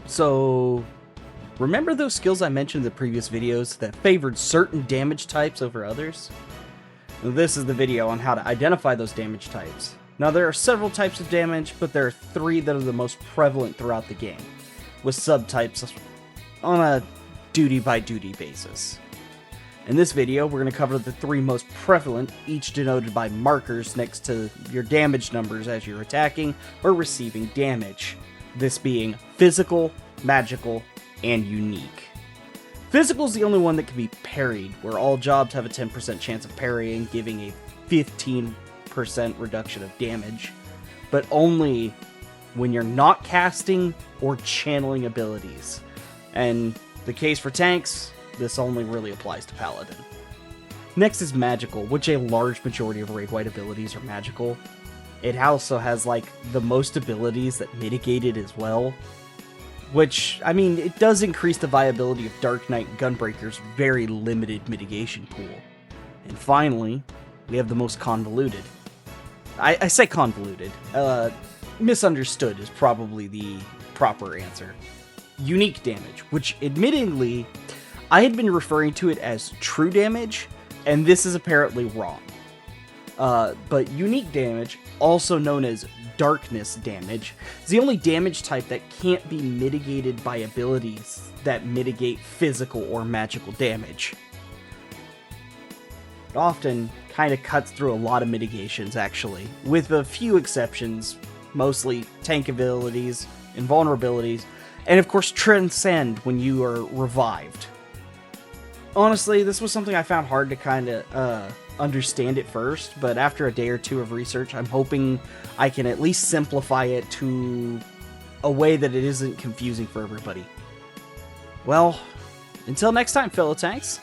So, remember those skills I mentioned in the previous videos that favored certain damage types over others? Well, this is the video on how to identify those damage types. Now, there are several types of damage, but there are 3 that are the most prevalent throughout the game, with subtypes on a duty-by-duty basis. In this video, we're going to cover the 3 most prevalent, each denoted by markers next to your damage numbers as you're attacking or receiving damage. This being physical, magical, and unique. Physical is the only one that can be parried, where all jobs have a 10% chance of parrying, giving a 15% reduction of damage, but only when you're not casting or channeling abilities. And the case for tanks, this only really applies to Paladin. Next is magical, which a large majority of raid-wide abilities are magical. It also has, like, the most abilities that mitigate it as well. Which, I mean, it does increase the viability of Dark Knight Gunbreaker's very limited mitigation pool. And finally, we have the most convoluted. I say convoluted. Misunderstood is probably the proper answer. Unique damage, which admittedly, I had been referring to it as true damage, and this is apparently wrong. But unique damage, also known as darkness damage, is the only damage type that can't be mitigated by abilities that mitigate physical or magical damage. It often kind of cuts through a lot of mitigations, actually, with a few exceptions, mostly tank abilities, invulnerabilities, and of course Transcend when you are revived. Honestly, this was something I found hard to kind of understand at first, but after a day or 2 of research, I'm hoping I can at least simplify it to a way that it isn't confusing for everybody. Well, until next time, fellow tanks.